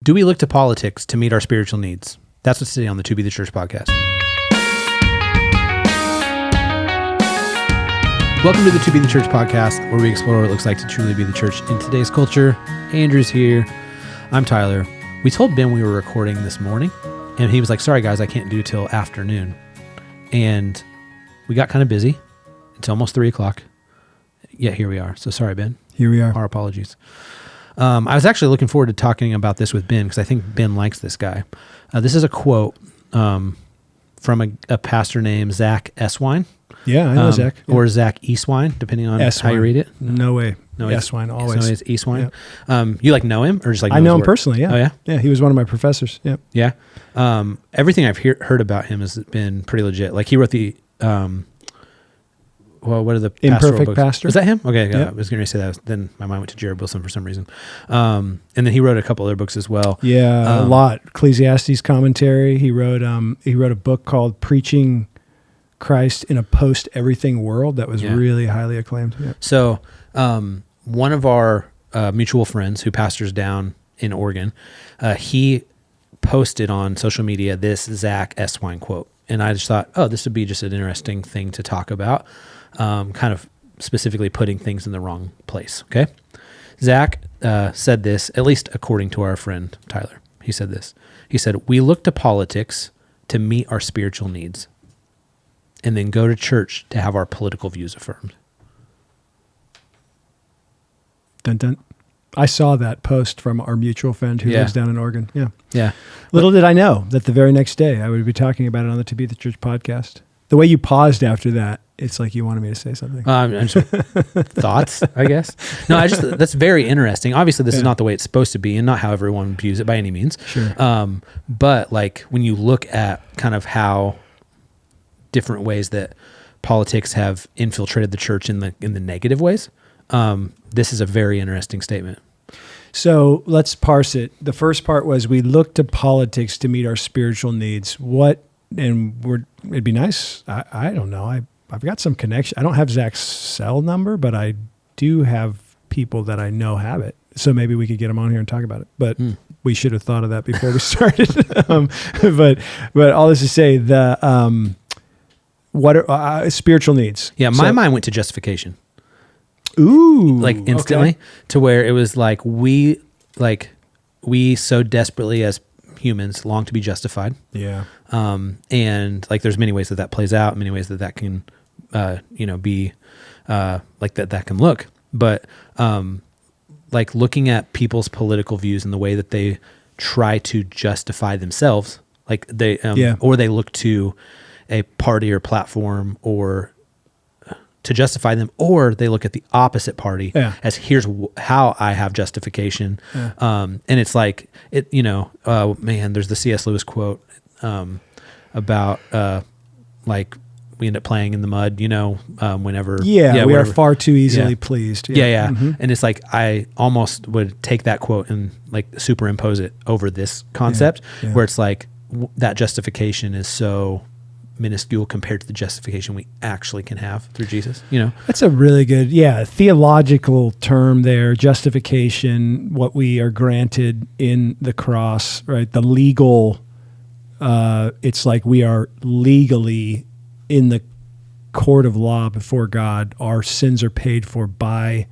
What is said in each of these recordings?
Do we look to politics to meet our spiritual needs? That's what's today on the To Be the Church podcast. Welcome to the To Be the Church podcast, where we explore what it looks like to truly be the church in today's culture. Andrew's here. I'm Tyler. We told Ben we were recording this morning, and he was like, sorry guys, I can't do till afternoon. And we got kind of busy. It's almost 3 o'clock. Yeah, here we are. So sorry, Ben. Here we are. Our apologies. I was actually looking forward to talking about this with Ben because I think Ben likes this guy. This is a quote from a pastor named Zach Eswine. Yeah, I know Zach. Yeah. Or Zach Eastwine, depending on how you read it. No way. No, Eswine, always. So it's Eastwine. Yeah. You know him or just I know him personally, yeah. Oh, yeah? Yeah, he was one of my professors. Yeah. Yeah. Everything I've heard about him has been pretty legit. Like he wrote the... what are the Imperfect Pastor? Was that him? Okay, Yeah. I was going to say that. Then my mind went to Jared Wilson for some reason. And then he wrote a couple other books as well. Yeah, a lot. Ecclesiastes commentary. He wrote a book called Preaching Christ in a Post-Everything World that was really highly acclaimed. Yeah. So one of our mutual friends who pastors down in Oregon, he posted on social media this Zach Eswine quote. And I just thought, this would be just an interesting thing to talk about, kind of specifically putting things in the wrong place, okay? Zach said this, at least according to our friend Tyler. He said this. He said, we look to politics to meet our spiritual needs and then go to church to have our political views affirmed. Dun, dun. I saw that post from our mutual friend who lives down in Oregon. Yeah. Yeah. Little did I know that the very next day I would be talking about it on the To Be the Church podcast. The way you paused after that, it's like you wanted me to say something. Thoughts, I guess. No, that's very interesting. Obviously, this is not the way it's supposed to be and not how everyone views it by any means. Sure. But like when you look at kind of how different ways that politics have infiltrated the church in the negative ways, this is a very interesting statement. So let's parse it. The first part was we look to politics to meet our spiritual needs. It'd be nice. I don't know. I've got some connection. I don't have Zach's cell number, but I do have people that I know have it. So maybe we could get him on here and talk about it. But we should have thought of that before we started. But all this to say, what are spiritual needs? Yeah, my mind went to justification. Ooh, like instantly to where it was like we so desperately as humans long to be justified. Yeah. And like there's many ways that plays out, many ways that can, be like that can look. But like looking at people's political views and the way that they try to justify themselves, like they or they look to a party or platform or to justify them, or they look at the opposite party as here's how I have justification. Yeah. And it's like, there's the C.S. Lewis quote about like we end up playing in the mud, whenever. Yeah, we are far too easily pleased. Yeah. Mm-hmm. And it's like, I almost would take that quote and like superimpose it over this concept where it's like that justification is so minuscule compared to the justification we actually can have through Jesus, That's a really good, theological term there, justification, what we are granted in the cross, right? The legal, it's like we are legally in the court of law before God. Our sins are paid for by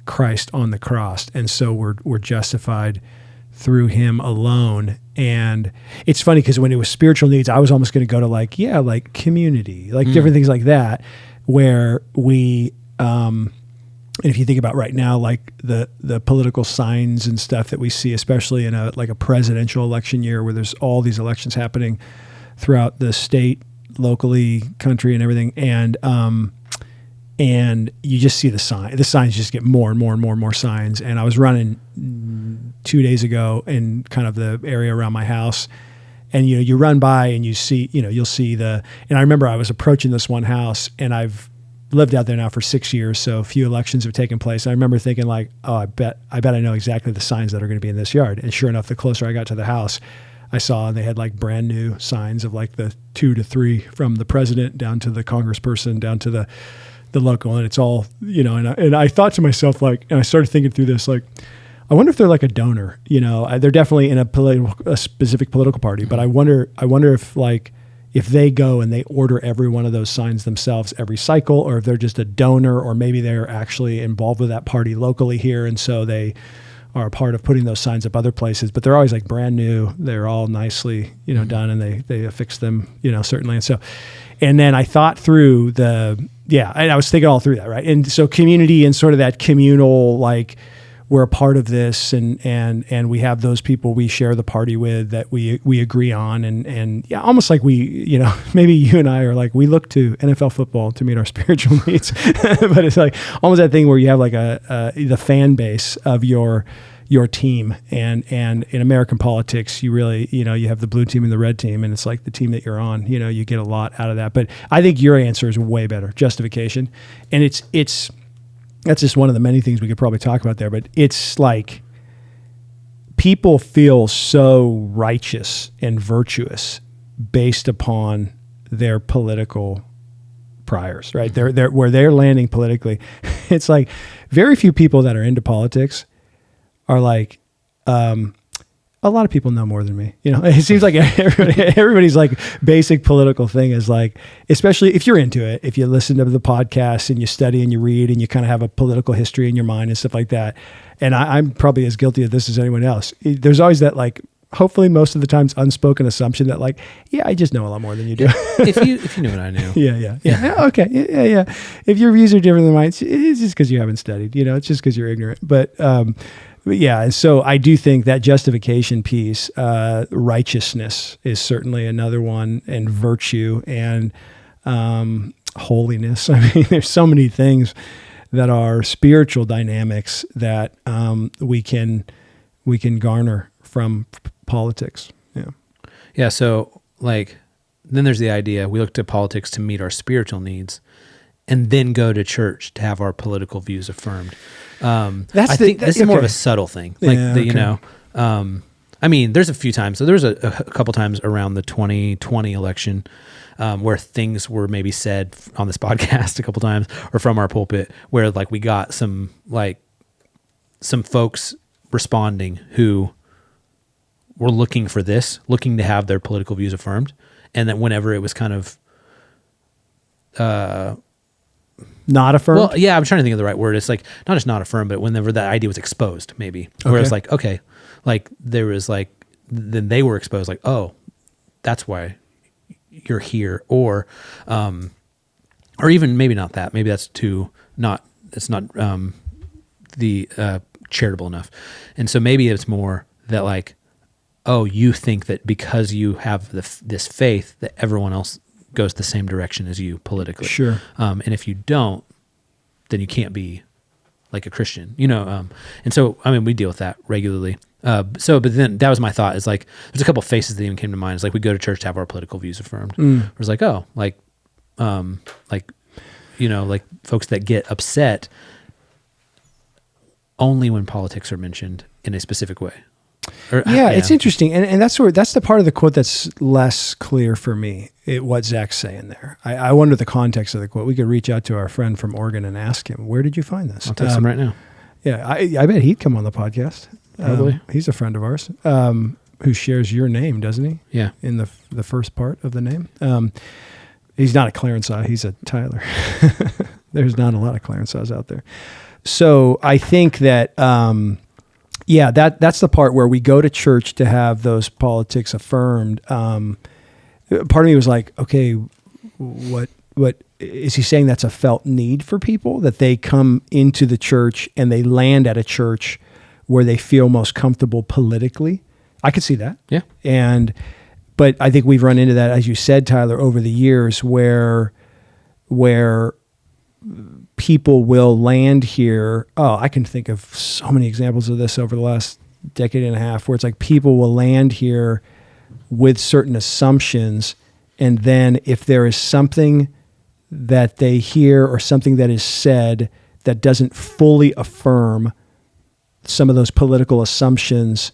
Christ on the cross. And so we're justified through him alone. And it's funny because when it was spiritual needs, I was almost going to go to like community, like different things like that, where we, and if you think about right now, like the political signs and stuff that we see, especially in a presidential election year where there's all these elections happening throughout the state, locally, country and everything. And you just see the signs just get more and more and more and more signs. And I was running 2 days ago in kind of the area around my house, and you run by and you see, you'll see and I remember I was approaching this one house, and I've lived out there now for 6 years, so a few elections have taken place. I remember thinking like, I bet I know exactly the signs that are going to be in this yard. And sure enough, the closer I got to the house, I saw, and they had like brand new signs of like the 2 to 3 from the president down to the congressperson down to the local, and it's all, and I thought to myself, like, and I started thinking through this, like, I wonder if they're like a donor. They're definitely in a specific political party, but I wonder if like if they go and they order every one of those signs themselves every cycle, or if they're just a donor, or maybe they're actually involved with that party locally here, and so they are a part of putting those signs up other places. But they're always like brand new. They're all nicely, done, and they affix them, certainly. And then I thought through I was thinking all through that, right? And so community and sort of that communal, like, we're a part of this, and we have those people we share the party with that we agree on, and almost like we, maybe you and I are like, we look to NFL football to meet our spiritual needs, but it's like almost that thing where you have like the fan base of your team, and in American politics, you really, you have the blue team and the red team, and it's like the team that you're on, you get a lot out of that. But I think your answer is way better, justification, and it's. That's just one of the many things we could probably talk about there, but it's like people feel so righteous and virtuous based upon their political priors, right? They're where they're landing politically. It's like very few people that are into politics are like, a lot of people know more than me. It seems like everybody's like basic political thing is like, especially if you're into it, if you listen to the podcast and you study and you read and you kind of have a political history in your mind and stuff like that. And I'm probably as guilty of this as anyone else. There's always that, like, hopefully most of the times unspoken assumption that like, I just know a lot more than you do. if you knew what I knew. Yeah. Okay. Yeah. If your views are different than mine, it's just because you haven't studied, it's just because you're ignorant. But yeah, and so I do think that justification piece, righteousness is certainly another one, and virtue and holiness. I mean, there's so many things that are spiritual dynamics that we can garner from politics. Yeah. Yeah. So like, then there's the idea we look to politics to meet our spiritual needs, and then go to church to have our political views affirmed. I think this is more of a subtle thing. Like, I mean, there's a few times. So there's a couple times around the 2020 election where things were maybe said on this podcast a couple times, or from our pulpit, where like we got some folks responding who were looking to have their political views affirmed. And that whenever it was kind of, not affirmed? Well, yeah, I'm trying to think of the right word. It's like not just not affirmed, but whenever that idea was exposed, maybe. Where it's like, okay, like there was like, then they were exposed, like, oh, that's why you're here. Or even maybe not that. Maybe that's it's not charitable enough. And so maybe it's more that like, oh, you think that because you have this faith that everyone else goes the same direction as you politically. Sure. And if you don't, then you can't be like a Christian, and so, I mean, we deal with that regularly. But then that was my thought, is like, there's a couple of faces that even came to mind. It's like, we go to church to have our political views affirmed. It was like, oh, like folks that get upset only when politics are mentioned in a specific way. It's interesting. And that's the part of the quote that's less clear for me, what Zach's saying there. I wonder the context of the quote. We could reach out to our friend from Oregon and ask him, where did you find this? I'll text him right now. Yeah, I bet he'd come on the podcast. Probably. He's a friend of ours who shares your name, doesn't he? Yeah. In the first part of the name. He's not a Clarence, he's a Tyler. There's not a lot of Clarence's out there. So I think that... that's the part where we go to church to have those politics affirmed. Part of me was like, okay, what is he saying? That's a felt need for people, that they come into the church and they land at a church where they feel most comfortable politically. I could see that. Yeah. But I think we've run into that, as you said, Tyler, over the years where people will land here. Oh, I can think of so many examples of this over the last decade and a half, where it's like people will land here with certain assumptions, and then if there is something that they hear or something that is said that doesn't fully affirm some of those political assumptions,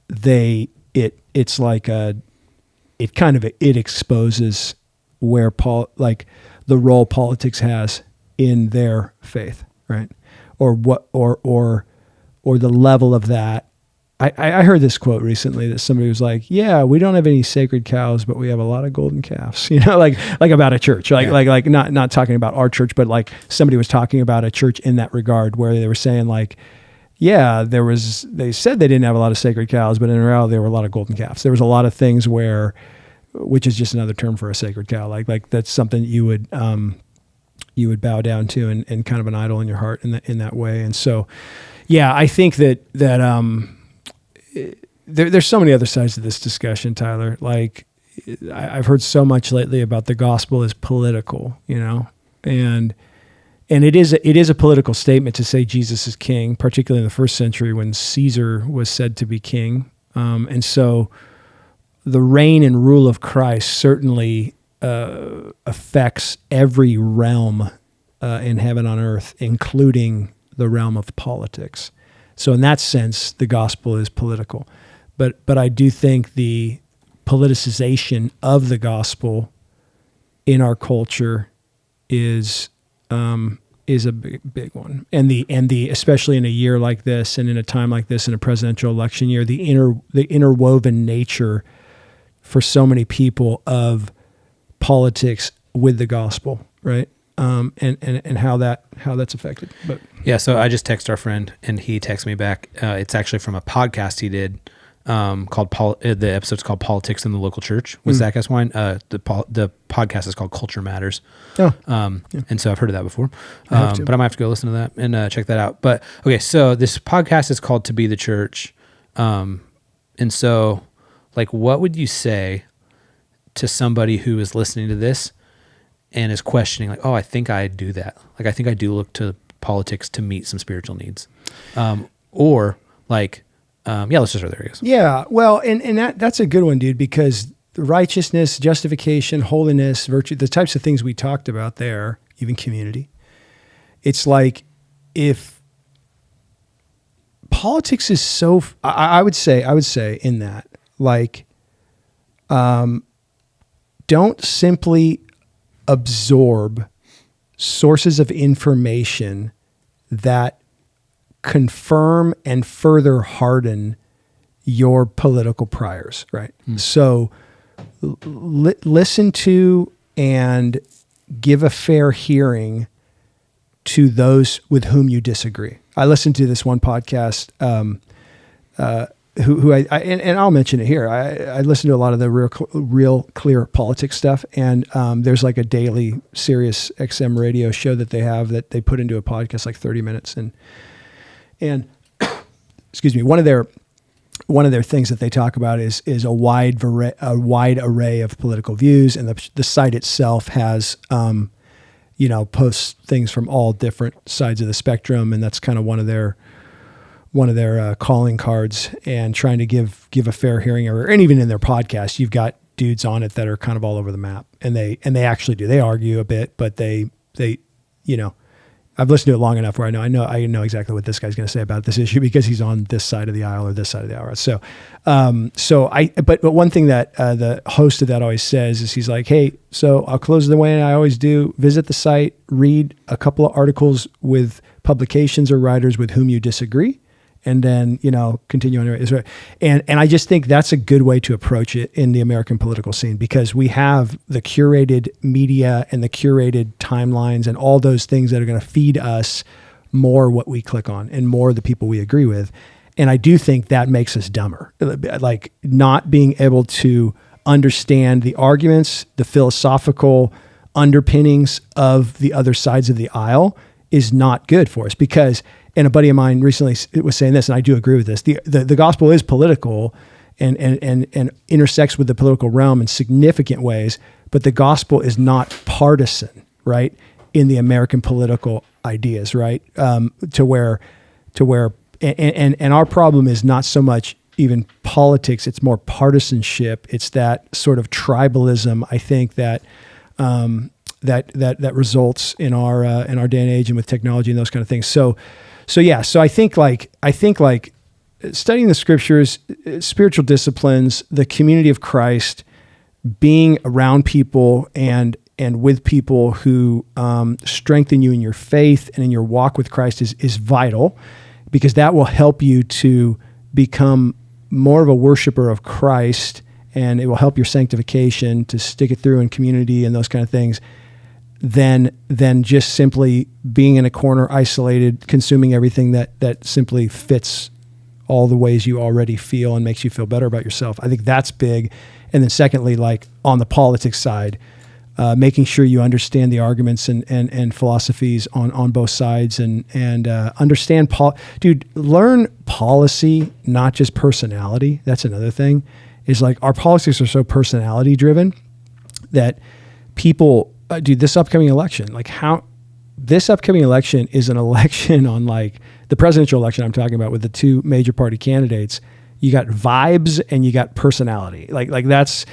it exposes where the role politics has in their faith, right? Or or the level of that. I heard this quote recently that somebody was like, "Yeah, we don't have any sacred cows, but we have a lot of golden calves." like about a church, like not talking about our church, but like somebody was talking about a church in that regard, where they were saying like, "Yeah, they said they didn't have a lot of sacred cows, but in reality, there were a lot of golden calves. There was a lot of things which is just another term for a sacred cow, like that's something you would bow down to and kind of an idol in your heart in that way." And so, yeah, I think that there's so many other sides to this discussion, Tyler. Like I've heard so much lately about the gospel is political, and it is a political statement to say Jesus is king, particularly in the first century when Caesar was said to be king. And so the reign and rule of Christ certainly affects every realm in heaven on earth, including the realm of politics. So in that sense, the gospel is political. But I do think the politicization of the gospel in our culture is a big one. And the especially in a year like this and in a time like this in a presidential election year, the interwoven nature for so many people of politics with the gospel, right? And how that's affected. But yeah, so I just texted our friend and he texted me back. It's actually from a podcast he did called the episode's called Politics in the Local Church with Zach S. Wine. The podcast is called Culture Matters. Yeah. And so I've heard of that before. But I might have to go listen to that and check that out. But okay, so this podcast is called To Be the Church. And so like what would you say to somebody who is listening to this and is questioning like, oh, I think I do that. Like, I think I do look to politics to meet some spiritual needs. Or like, let's just start there, I guess. Yeah. Well, and that's a good one, dude, because righteousness, justification, holiness, virtue, the types of things we talked about there, even community. It's like if politics is so, I would say in that, like, don't simply absorb sources of information that confirm and further harden your political priors, right? So listen to and give a fair hearing to those with whom you disagree. I listened to this one podcast, who and I'll mention it here. I listen to a lot of the real clear politics stuff, and there's like a daily Sirius XM radio show that they have that they put into a podcast, like 30 minutes, and excuse me, one of their things that they talk about is a wide array of political views, and the site itself has posts things from all different sides of the spectrum, and that's kind of one of their calling cards, and trying to give a fair hearing. And even in their podcast, you've got dudes on it that are kind of all over the map, and they actually do. They argue a bit, but they I've listened to it long enough where I know exactly what this guy's going to say about this issue because he's on this side of the aisle or this side of the aisle. So, but one thing that the host of that always says is he's like, hey, so I'll close the way I always do. Visit the site, read a couple of articles with publications or writers with whom you disagree, and then, continue on your way. And I just think that's a good way to approach it in the American political scene, because we have the curated media and the curated timelines and all those things that are going to feed us more what we click on and more the people we agree with. And I do think that makes us dumber. Like not being able to understand the arguments, the philosophical underpinnings of the other sides of the aisle is not good for us, because, and a buddy of mine recently was saying this, and I do agree with this, the gospel is political and intersects with the political realm in significant ways, but the gospel is not partisan, right? In the American political ideas, right? To where our problem is not so much even politics, it's more partisanship. It's that sort of tribalism, I think, that results in our day and age and with technology and those kind of things. So I think studying the scriptures, spiritual disciplines, the community of Christ, being around people and with people who strengthen you in your faith and in your walk with Christ is vital. because that will help you to become more of a worshiper of Christ, and it will help your sanctification to stick it through in community and those kind of things, than just simply being in a corner, isolated, consuming everything that simply fits all the ways you already feel and makes you feel better about yourself. I think that's big. And then secondly, like on the politics side, making sure you understand the arguments and philosophies on both sides, and understand learn policy, not just personality. That's another thing, is like our policies are so personality driven that people, this upcoming election, this upcoming election is an election on like the presidential election I'm talking about with the two major party candidates. You got vibes and you got personality. Like that's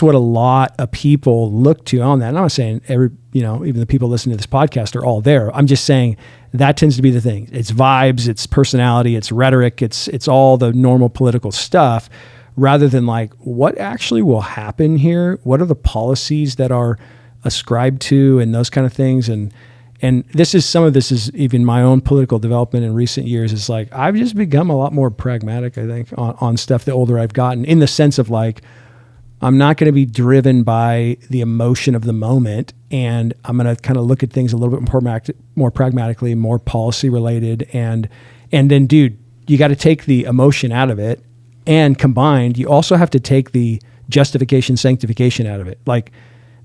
what a lot of people look to on that. And I'm not saying even the people listening to this podcast are all there. I'm just saying that tends to be the thing. It's vibes, it's personality, it's rhetoric, it's all the normal political stuff, rather than like what actually will happen here. What are the policies that are ascribed to and those kind of things. And some of this is even my own political development in recent years. Is like, I've just become a lot more pragmatic, I think, on stuff the older I've gotten, in the sense of like, I'm not going to be driven by the emotion of the moment, and I'm going to kind of look at things a little bit more pragmatically, more policy related. And then, dude, you got to take the emotion out of it, and combined, you also have to take the justification, sanctification out of it. Like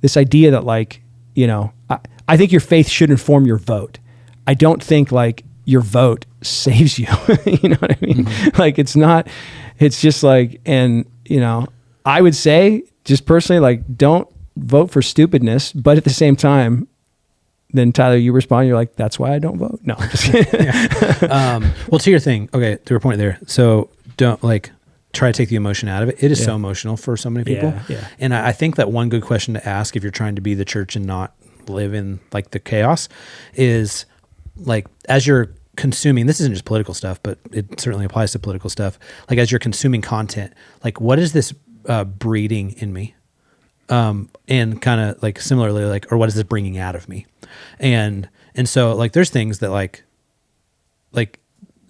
this idea that like, I think your faith should inform your vote. I don't think like your vote saves you. You know what I mean? Mm-hmm. Like it's just like, and I would say just personally, like, don't vote for stupidness, but at the same time, then Tyler, you respond, you're like, that's why I don't vote. No, I'm just kidding. Well, to your thing, okay, to your point there. So don't like try to take the emotion out of it. It is so emotional for so many people. Yeah. And I think that one good question to ask if you're trying to be the church and not live in like the chaos is like, as you're consuming, this isn't just political stuff, but it certainly applies to political stuff. Like as you're consuming content, like what is this breeding in me? And kind of like similarly, like, or what is this bringing out of me? And so like, there's things that like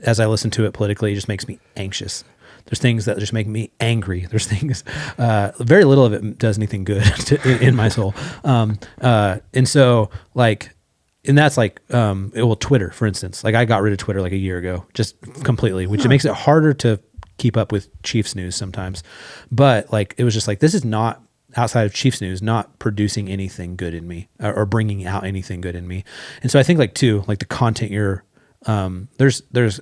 as I listen to it politically, it just makes me anxious. There's things that just make me angry. There's things, very little of it does anything good in my soul. And so like, and that's like, Twitter, for instance, like I got rid of Twitter like a year ago, just completely, which it makes it harder to keep up with Chiefs news sometimes. But like, it was just like, this is not, outside of Chiefs news, not producing anything good in me or bringing out anything good in me. And so I think like too, like the content there's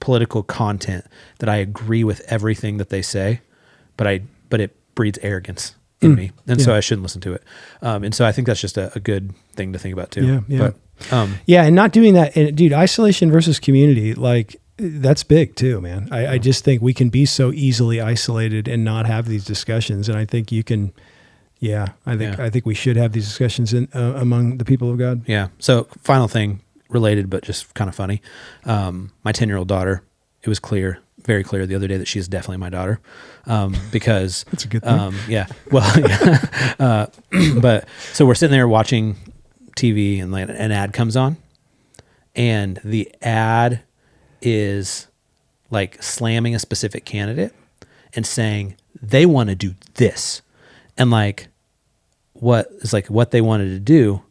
political content that I agree with everything that they say, but it breeds arrogance in me. And so I shouldn't listen to it. And so I think that's just a good thing to think about too. Yeah. But, and not doing that. And dude, isolation versus community, like that's big too, man. I just think we can be so easily isolated and not have these discussions. And I think you can, I think we should have these discussions among the people of God. Yeah. So final thing, related, but just kind of funny. My 10-year-old daughter, it was very clear the other day that she is definitely my daughter. Because that's a good thing. But so we're sitting there watching TV and like an ad comes on, and the ad is like slamming a specific candidate and saying they want to do this. And like what they wanted to do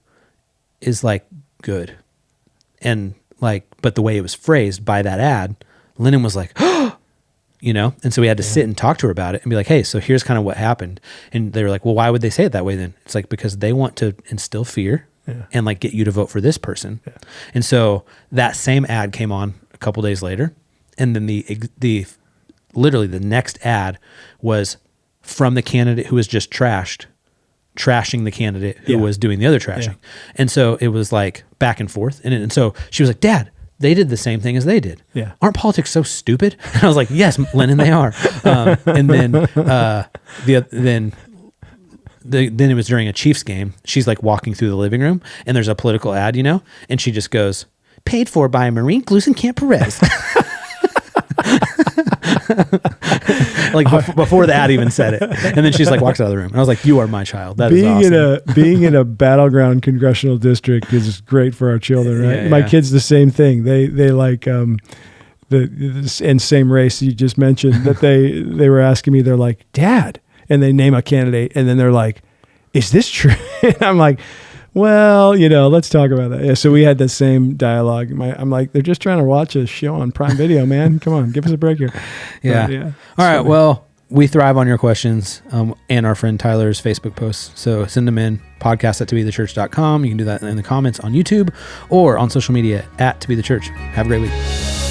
is like good. And like, but the way it was phrased by that ad, Lennon was like, and so we had to sit and talk to her about it and be like, hey, so here's kind of what happened. And they were like, well, why would they say it that way then? It's like, because they want to instill fear and like get you to vote for this person. Yeah. And so that same ad came on a couple days later. And then the literally the next ad was from the candidate who was just trashing the candidate who was doing the other trashing. Yeah. And so it was like back and forth. And so she was like, Dad, they did the same thing as they did. Yeah. Aren't politics so stupid? And I was like, yes, Lennon, they are. And then it was during a Chiefs game. She's like walking through the living room and there's a political ad, and she just goes, paid for by Marine Glusenkamp Perez. Like before the ad even said it. And then she's like walks out of the room. And I was like, you are my child. That is awesome. Being in a battleground congressional district is great for our children, right? My kids, the same thing. They like, and same race you just mentioned that they were asking me, they're like, Dad, and they name a candidate, and then they're like, is this true? And I'm like, well, let's talk about that. Yeah, so we had the same dialogue. I'm like, they're just trying to watch a show on Prime Video, man. Come on, give us a break here. Yeah. But, All right. Funny. Well, we thrive on your questions and our friend Tyler's Facebook posts. So send them in, podcast@tobethechurch.com. You can do that in the comments on YouTube or on social media @tobethechurch. Have a great week.